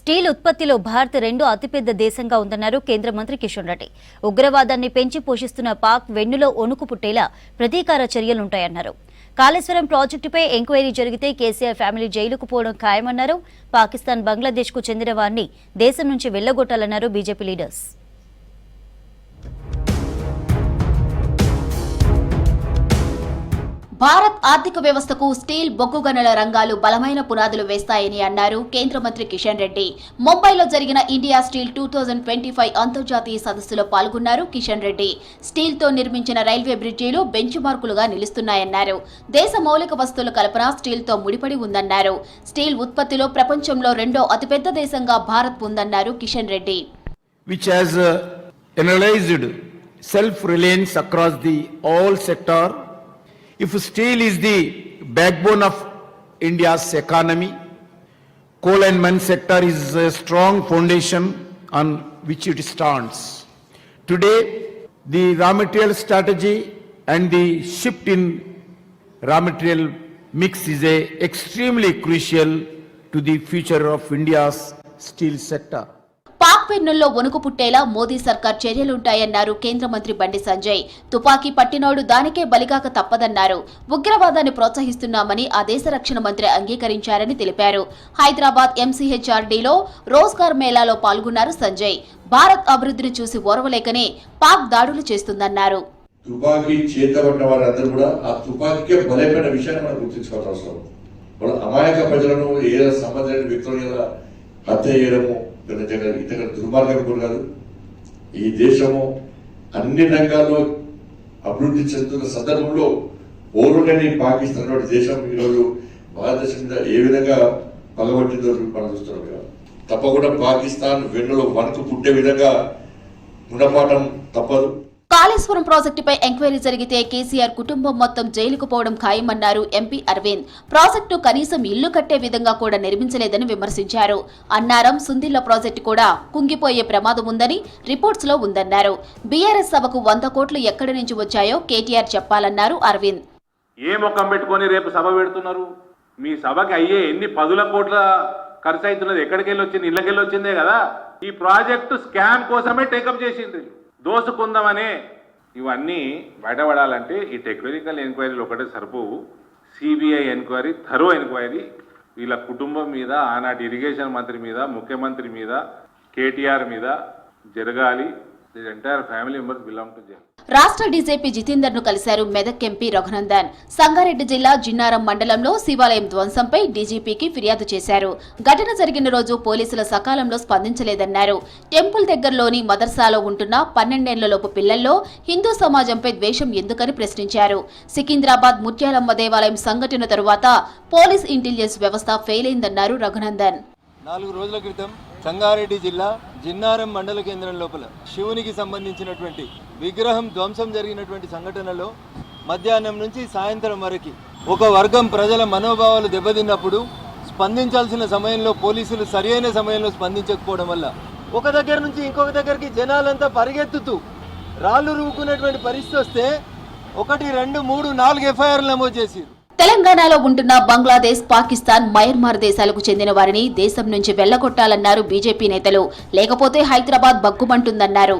Steel ఉత్పత్తిలో భారత్ రెండో అతిపెద్ద దేశంగా ఉందన్నారు కేంద్ర మంత్రి కిషన్ రెడ్డి. ఉగ్రవాదాన్ని పెంచి పోషిస్తున్న పాక్ వెన్నులో వణుకు పుట్టేలా ప్రతీకార చర్యలుంటాయన్నారు. కాళేశ్వరం ప్రాజెక్టుపై ఎంక్వైరీ జరిగితే కేసీఆర్ ఫ్యామిలీ జైలుకు పోవడం ఖాయమన్నారు. పాకిస్తాన్, బంగ్లాదేశ్కు చెందిన వారిని దేశం నుంచి వెళ్లగొట్టాలన్నారు బీజేపీ లీడర్స్. భారత్ ఆర్థిక వ్యవస్థకు స్టీల్, బొగ్గు గనుల రంగాలు బలమైన పునాదులు వేస్తాయని అన్నారు కేంద్ర మంత్రి కిషన్ రెడ్డి. ముంబైలో జరిగిన ఇండియా స్టీల్ 2025 అంతర్జాతీయ సదస్సులో పాల్గొన్నారు కిషన్ రెడ్డి. స్టీల్తో నిర్మించిన రైల్వే బ్రిడ్జీలు బెంచ్ మార్కులుగా నిలుస్తున్నాయన్నారు. దేశ మౌలిక వస్తువుల కల్పన స్టీల్తో ముడిపడి ఉందన్నారు. స్టీల్ ఉత్పత్తిలో ప్రపంచంలో రెండో అతిపెద్ద దేశంగా భారత్ ఉందన్నారు Kishan Reddy. Which has analyzed self-reliance across the all sector. If steel is the backbone of India's economy, coal and mine sector is a strong foundation on which it stands. Today, the raw material strategy and the shift in raw material mix is extremely crucial to the future of India's steel sector. Pak వెన్నుల్లో వణుకు పుట్టేలా మోదీ సర్కార్ చర్యలుంటాయన్నారు కేంద్ర మంత్రి బండి సంజయ్. తుపాకీ పట్టినోడు దానికే బలిగాక తప్పదన్నారు. ఉగ్రవాదాన్ని ప్రోత్సహిస్తున్నామని ఆ దేశ రక్షణ మంత్రి అంగీకరించారని తెలిపారు. హైదరాబాద్ ఎంసీహెచ్ఆర్డీలో రోజ్గార్ మేళాలో పాల్గొన్నారు సంజయ్. భారత్ అభివృద్ధిని చూసి ఓర్వలేకనే పాక్ దాడులు చేస్తుందన్నారు. తుపాకీ చేతబడిన వారందరూ కూడా ఆ తుపాకీకే బలైపోయిన విషయాన్ని మనం గుర్తించుకోవాల్సిన అవసరం. వాళ్ళ అమాయక ప్రజలను ఏ సంబంధ వ్యక్తుల హత్య చేయడము ఇతర దుర్మార్గం కూడా కాదు. ఈ దేశము అన్ని రంగాల్లో అభివృద్ధి చెందుతున్న సందర్భంలో ఓరులేని పాకిస్తాన్ దేశం ఈరోజు భారతదేశం మీద ఏ విధంగా పగబట్టిందో మనం చూస్తున్నాం కదా. తప్పకుండా పాకిస్తాన్ వెన్నులో వణుకు పుట్టే విధంగా గుణపాఠం తప్పదు. కాళేశ్వరం ప్రాజెక్టుపై ఎంక్వైరీ జరిగితే కేసీఆర్ కుటుంబం మొత్తం జైలుకు పోవడం ఖాయమన్నారు ఎంపీ అరవింద్. ప్రాజెక్టు కనీసం ఇల్లు కట్టే విధంగా కూడా నిర్మించలేదని విమర్శించారు. అన్నారం, సుందిళ్ల ప్రాజెక్టు కూడా కుంగిపోయే ప్రమాదం ఉందని రిపోర్ట్స్ లో ఉందన్నారు. బీఆర్ఎస్ సభకు 100 కోట్లు ఎక్కడి నుంచి వచ్చాయో కేటీఆర్ చెప్పాలన్నారు అరవింద్. ఏ ముఖం పెట్టుకొని రేపు సభ పెడుతున్నారు? మీ సభకి అయ్యే ఎన్ని 10 కోట్ల ఖర్చు అవుతున్నది ఎక్కడికెళ్ళి వచ్చింది? ఇళ్ళకెళ్ళి వచ్చిందే కదా. ఈ ప్రాజెక్టు స్కామ్ కోసమే టేకప్ చేసింది. దోసుకుందామనే ఇవన్నీ బయటపడాలంటే ఈ టెక్నికల్ ఎంక్వైరీలు ఒకటే సరిపోవు. సిబిఐ ఎంక్వైరీ, థరో ఎంక్వైరీ వీళ్ళ కుటుంబం మీద, ఆనాటి ఇరిగేషన్ మంత్రి మీద, ముఖ్యమంత్రి మీద, కేటీఆర్ మీద జరగాలి. Entire family members belong to jail. రాష్ట్ర డీజీపీ జితేందర్ ను కలిశారు మెదక్ ఎంపీ రఘునందన్. సంగారెడ్డి జిల్లా జిన్నారం మండలంలో శివాలయం ధ్వంసంపై డీజీపీకి ఫిర్యాదు చేశారు. ఘటన జరిగిన రోజు పోలీసుల సకాలంలో స్పందించలేదన్నారు. టెంపుల్ దగ్గరలోని మదర్సాలో ఉంటున్న 12 ఏళ్లలోపు పిల్లల్లో హిందూ సమాజంపై ద్వేషం ఎందుకని ప్రశ్నించారు. సికింద్రాబాద్ ముత్యాలమ్మ దేవాలయం సంఘటన తరువాత పోలీస్ ఇంటెలిజెన్స్ వ్యవస్థ ఫెయిల్ అయిందన్నారు రఘునందన్. 4 రోజుల క్రితం సంగారెడ్డి జిల్లా జిన్నారం మండల కేంద్రం లోపల శివునికి సంబంధించినటువంటి విగ్రహం ధ్వంసం జరిగినటువంటి సంఘటనలో మధ్యాహ్నం నుంచి సాయంత్రం వరకు ఒక వర్గం ప్రజల మనోభావాలు దెబ్బతిన్నప్పుడు స్పందించాల్సిన సమయంలో పోలీసులు సరైన సమయంలో స్పందించకపోవడం వల్ల ఒక దగ్గర నుంచి ఇంకొక దగ్గరికి జనాలంతా పరిగెత్తుతూ రాళ్లు రువ్వుకునేటువంటి పరిస్థితి వస్తే 1, 2, 3, 4 ఎఫ్ఐఆర్లు నమోదు చేశారు. తెలంగాణలో ఉంటున్న బంగ్లాదేశ్, పాకిస్తాన్, మయన్మార్ దేశాలకు చెందిన వారిని దేశం నుంచి వెళ్లగొట్టాలన్నారు బీజేపీ నేతలు. లేకపోతే హైదరాబాద్ బగ్గుమంటుందన్నారు.